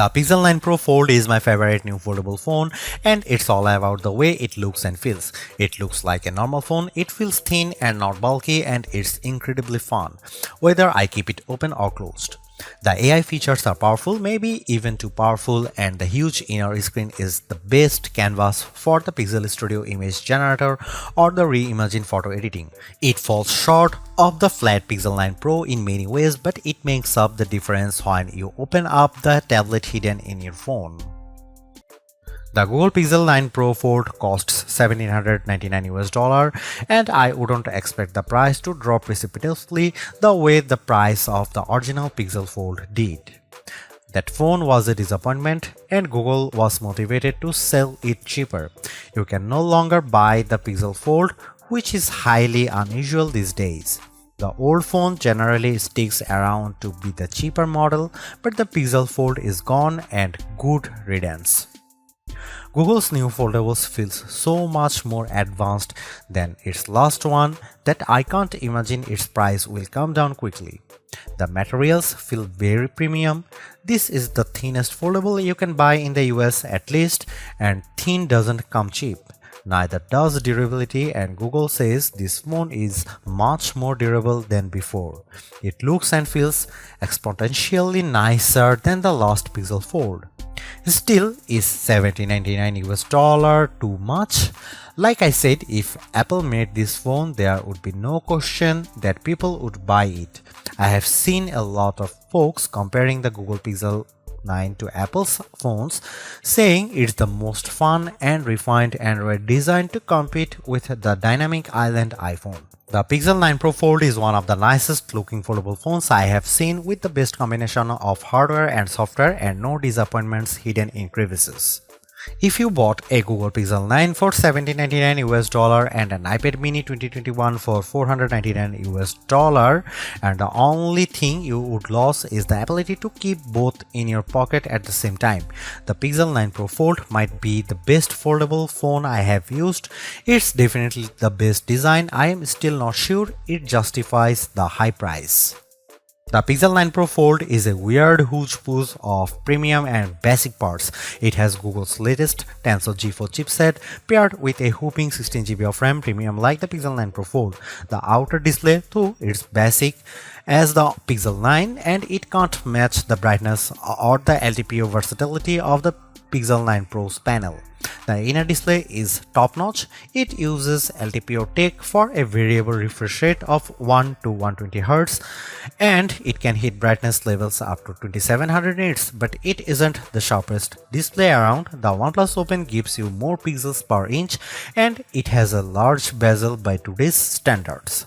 The Pixel 9 Pro Fold is my favorite new foldable phone, and it's all about the way it looks and feels. It looks like a normal phone, it feels thin and not bulky, and it's incredibly fun, whether I keep it open or closed. The AI features are powerful, maybe even too powerful, and the huge inner screen is the best canvas for the Pixel Studio image generator or the reimagined photo editing. It falls short of the flat Pixel 9 Pro in many ways, but it makes up the difference when you open up the tablet hidden in your phone. The Google Pixel 9 Pro Fold costs $1,799 and I wouldn't expect the price to drop precipitously the way the price of the original Pixel Fold did. That phone was a disappointment and Google was motivated to sell it cheaper. You can no longer buy the Pixel Fold, which is highly unusual these days. The old phone generally sticks around to be the cheaper model, but the Pixel Fold is gone and good riddance. Google's new foldables feels so much more advanced than its last one that I can't imagine its price will come down quickly. The materials feel very premium. This is the thinnest foldable you can buy in the US at least, and thin doesn't come cheap. Neither does durability, and Google says this phone is much more durable than before. It looks and feels exponentially nicer than the last Pixel Fold. Still, is $1,799 too much? Like I said, if Apple made this phone, there would be no question that people would buy it. I have seen a lot of folks comparing the Google Pixel 9 to Apple's phones, saying it's the most fun and refined Android design to compete with the dynamic island iPhone. The Pixel 9 Pro Fold is one of the nicest looking foldable phones I have seen, with the best combination of hardware and software and no disappointments hidden in crevices. If you bought a Google Pixel 9 for $1,799 and an iPad mini 2021 for $499 and the only thing you would lose is the ability to keep both in your pocket at the same time, the Pixel 9 Pro Fold might be the best foldable phone I have used. It's definitely the best design. I am still not sure it justifies the high price. The Pixel 9 Pro Fold is a weird hodgepodge of premium and basic parts. It has Google's latest Tensor G4 chipset paired with a whopping 16GB of RAM, premium like the Pixel 9 Pro Fold. The outer display, though, is basic as the Pixel 9 and it can't match the brightness or the LTPO versatility of the Pixel 9 Pro's panel. The inner display is top-notch. It uses LTPO tech for a variable refresh rate of 1 to 120Hz and it can hit brightness levels up to 2700 nits, but it isn't the sharpest display around. The OnePlus Open gives you more pixels per inch and it has a large bezel by today's standards.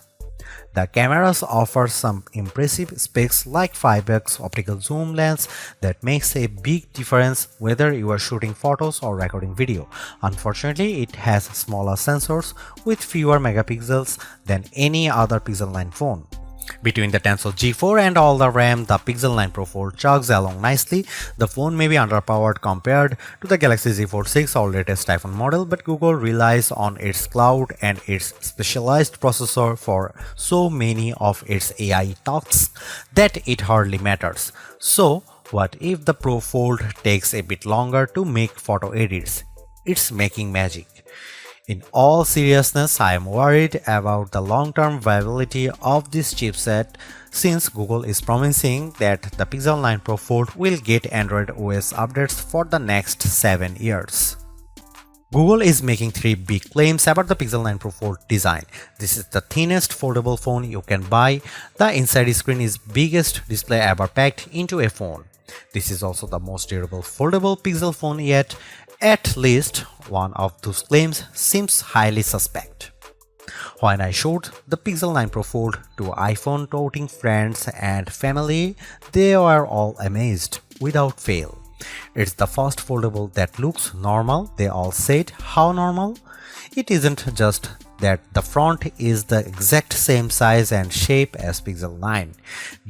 The cameras offer some impressive specs like 5x optical zoom lens that makes a big difference whether you are shooting photos or recording video. Unfortunately, it has smaller sensors with fewer megapixels than any other Pixel 9 phone. Between the Tensor G4 and all the RAM, the Pixel 9 Pro Fold chugs along nicely. The phone may be underpowered compared to the Galaxy Z Fold 6 or latest iPhone model, but Google relies on its cloud and its specialized processor for so many of its AI tasks that it hardly matters. So, what if the Pro Fold takes a bit longer to make photo edits? It's making magic. In all seriousness, I am worried about the long-term viability of this chipset since Google is promising that the Pixel 9 Pro Fold will get Android OS updates for the next 7 years. Google is making 3 big claims about the Pixel 9 Pro Fold design. This is the thinnest foldable phone you can buy. The inside screen is biggest display ever packed into a phone. This is also the most durable foldable Pixel phone yet. At least one of those claims seems highly suspect. When I showed the Pixel 9 Pro Fold to iPhone toting friends and family, they were all amazed without fail. It's the first foldable that looks normal. They all said, how normal? It isn't just that the front is the exact same size and shape as Pixel 9.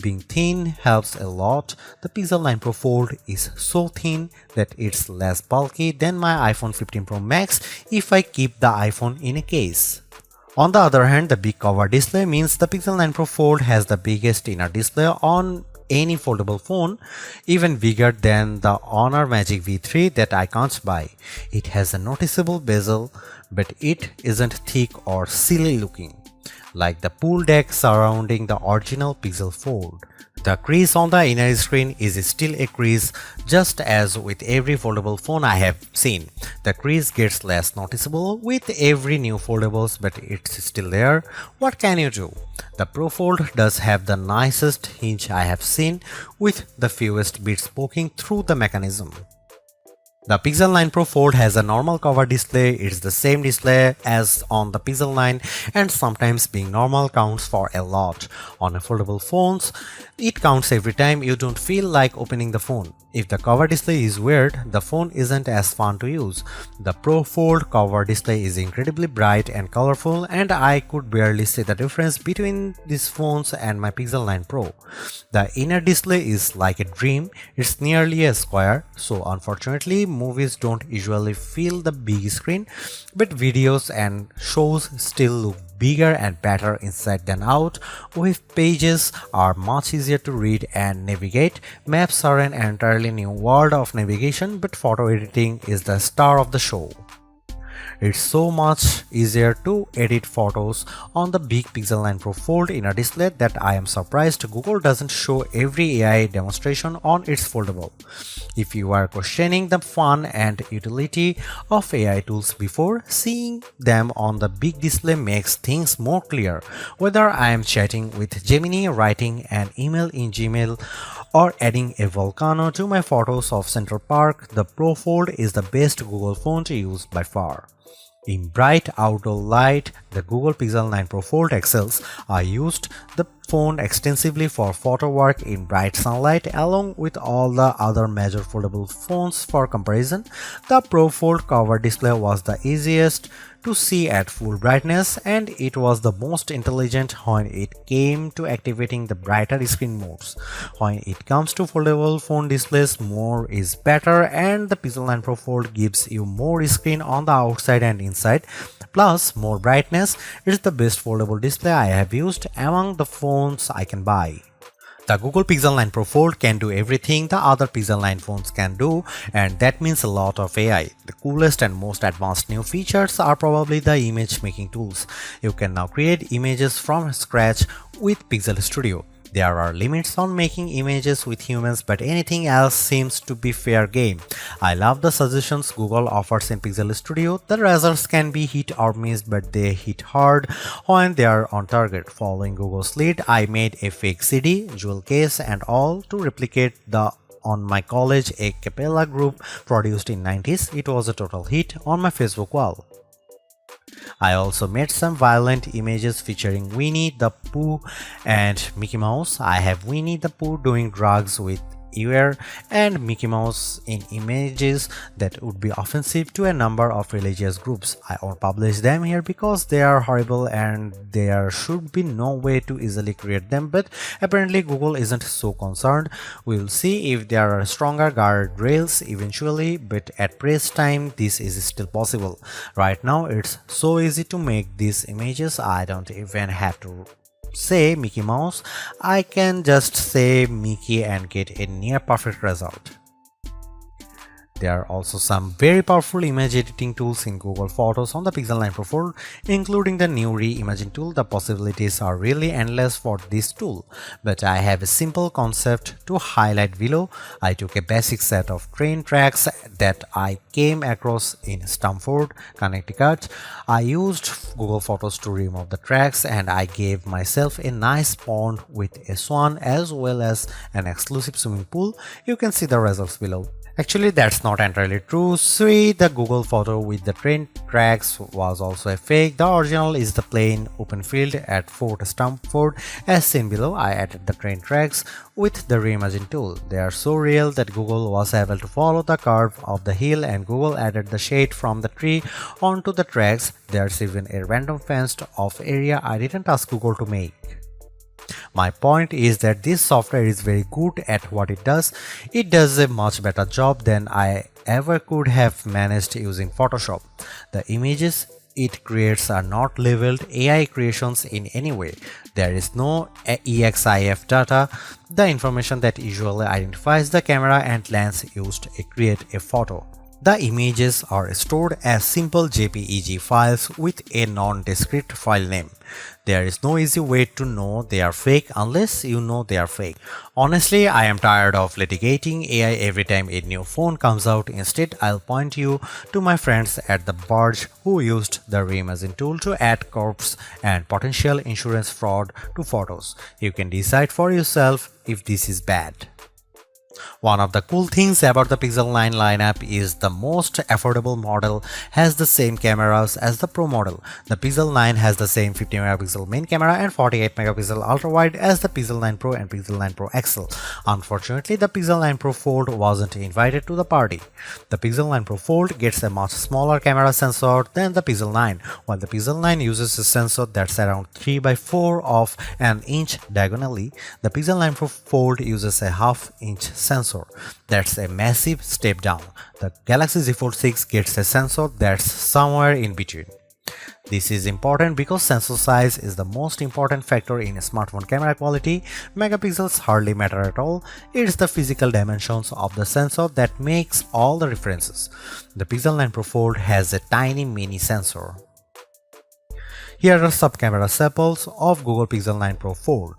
Being thin helps a lot. The Pixel 9 Pro Fold is so thin that it's less bulky than my iPhone 15 Pro Max if I keep the iPhone in a case. On the other hand, the big cover display means the Pixel 9 Pro Fold has the biggest inner display on any foldable phone, even bigger than the Honor Magic V3 that I can't buy. It has a noticeable bezel, but it isn't thick or silly looking, like the pool deck surrounding the original Pixel Fold. The crease on the inner screen is still a crease, just as with every foldable phone I have seen. The crease gets less noticeable with every new foldables, but it's still there. What can you do? The Pro Fold does have the nicest hinge I have seen, with the fewest bits poking through the mechanism. The Pixel 9 Pro Fold has a normal cover display. It's the same display as on the Pixel 9, and sometimes being normal counts for a lot. On foldable phones, it counts every time you don't feel like opening the phone. If the cover display is weird, the phone isn't as fun to use. The Pro Fold cover display is incredibly bright and colorful, and I could barely see the difference between these phones and my Pixel 9 Pro. The inner display is like a dream. It's nearly a square, so unfortunately movies don't usually fill the big screen, but videos and shows still look bigger and better inside than out. Web pages are much easier to read and navigate. Maps are an entirely new world of navigation, but photo editing is the star of the show. It's so much easier to edit photos on the big Pixel 9 Pro Fold inner display that I am surprised Google doesn't show every AI demonstration on its foldable. If you are questioning the fun and utility of AI tools before, seeing them on the big display makes things more clear. Whether I am chatting with Gemini, writing an email in Gmail, or adding a volcano to my photos of Central Park, the Pro Fold is the best Google phone to use by far. In bright outdoor light, the Google Pixel 9 Pro Fold excels. I used the phone extensively for photo work in bright sunlight along with all the other major foldable phones for comparison. The Pro Fold cover display was the easiest to see at full brightness, and it was the most intelligent when it came to activating the brighter screen modes. When it comes to foldable phone displays, more is better, and the Pixel 9 Pro Fold gives you more screen on the outside and inside, plus more brightness. It's the best foldable display I have used among the phones I can buy. The Google Pixel 9 Pro Fold can do everything the other Pixel 9 phones can do, and that means a lot of AI. The coolest and most advanced new features are probably the image making tools. You can now create images from scratch with Pixel Studio. There are limits on making images with humans, but anything else seems to be fair game. I love the suggestions Google offers in Pixel Studio. The results can be hit or miss, but they hit hard when they are on target. Following Google's lead, I made a fake CD, jewel case and all to replicate the on my college a cappella group produced in 90s. It was a total hit on my Facebook wall. I also made some violent images featuring Winnie the Pooh and Mickey Mouse. I have Winnie the Pooh doing drugs with Eeyore and Mickey Mouse in images that would be offensive to a number of religious groups. I won't publish them here because they are horrible and there should be no way to easily create them, but apparently Google isn't so concerned. We'll see if there are stronger guardrails eventually, but at press time this is still possible. Right now it's so easy to make these images, I don't even have to say Mickey Mouse, I can just say Mickey and get a near perfect result. There are also some very powerful image editing tools in Google Photos on the Pixel 9 Pro Fold, including the new Reimagine tool. The possibilities are really endless for this tool, but I have a simple concept to highlight below. I took a basic set of train tracks that I came across in Stamford, Connecticut. I used Google Photos to remove the tracks, and I gave myself a nice pond with a swan as well as an exclusive swimming pool. You can see the results below. Actually, that's not entirely true. See, the Google photo with the train tracks was also a fake. The original is the plain open field at Fort Stamford. As seen below, I added the train tracks with the Reimagine tool. They are so real that Google was able to follow the curve of the hill, and Google added the shade from the tree onto the tracks. There's even a random fenced off area I didn't ask Google to make. My point is that this software is very good at what it does. It does a much better job than I ever could have managed using Photoshop. The images it creates are not labeled AI creations in any way. There is no EXIF data, the information that usually identifies the camera and lens used to create a photo. The images are stored as simple JPEG files with a non-discrete file name. There is no easy way to know they are fake unless you know they are fake. Honestly, I am tired of litigating AI every time a new phone comes out. Instead, I'll point you to my friends at the Barge who used the reimagine tool to add corpse and potential insurance fraud to photos. You can decide for yourself if this is bad. One of the cool things about the Pixel 9 lineup is the most affordable model has the same cameras as the Pro model. The Pixel 9 has the same 50 megapixel main camera and 48 megapixel ultra wide as the Pixel 9 Pro and Pixel 9 Pro XL. Unfortunately, the Pixel 9 Pro Fold wasn't invited to the party. The Pixel 9 Pro Fold gets a much smaller camera sensor than the Pixel 9, while the Pixel 9 uses a sensor that's around 3 by 4 of an inch diagonally. The Pixel 9 Pro Fold uses a half-inch sensor. That's a massive step down. The Galaxy Z Fold 6 gets a sensor that's somewhere in between. This is important because sensor size is the most important factor in smartphone camera quality. Megapixels hardly matter at all. It's the physical dimensions of the sensor that makes all the differences. The Pixel 9 Pro Fold has a tiny mini sensor. Here are some camera samples of Google Pixel 9 Pro Fold.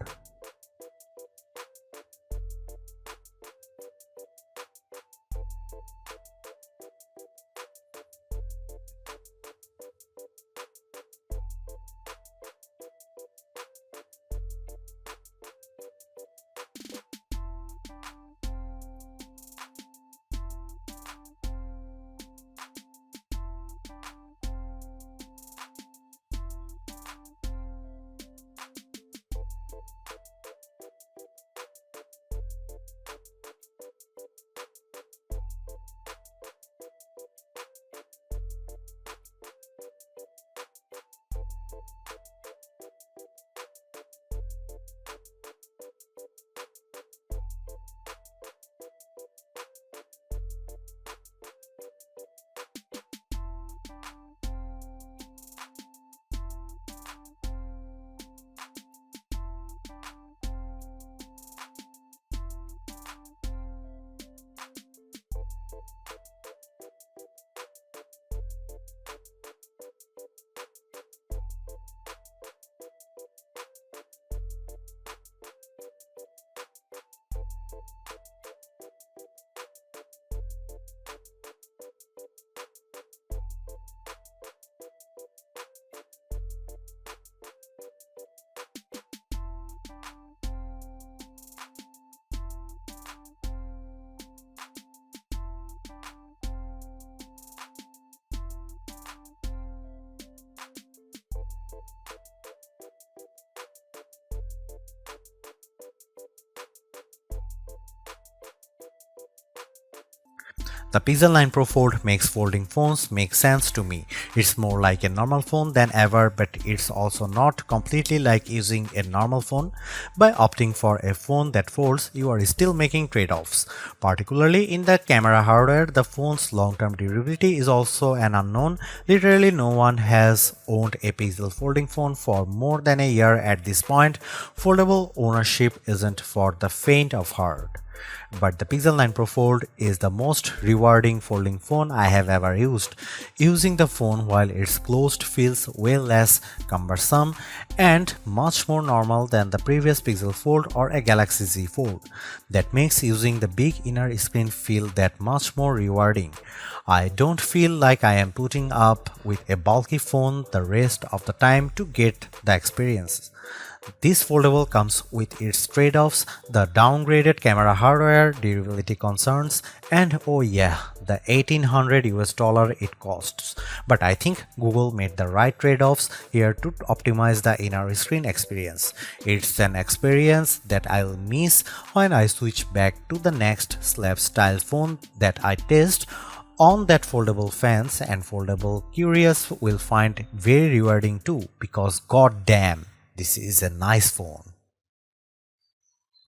The Pixel 9 Pro Fold makes folding phones make sense to me. It's more like a normal phone than ever, but it's also not completely like using a normal phone. By opting for a phone that folds, you are still making trade-offs. Particularly in the camera hardware, the phone's long-term durability is also an unknown. Literally no one has owned a Pixel folding phone for more than a year at this point. Foldable ownership isn't for the faint of heart. But the Pixel 9 Pro Fold is the most rewarding folding phone I have ever used. Using the phone while it's closed feels way less cumbersome and much more normal than the previous Pixel Fold or a Galaxy Z Fold. That makes using the big inner screen feel that much more rewarding. I don't feel like I am putting up with a bulky phone the rest of the time to get the experience. This foldable comes with its trade-offs, the downgraded camera hardware, durability concerns, and oh yeah, the $1800 it costs. But I think Google made the right trade-offs here to optimize the inner screen experience. It's an experience that I'll miss when I switch back to the next slab style phone that I test on that foldable fans, and foldable curious will find very rewarding too, because goddamn, this is a nice phone.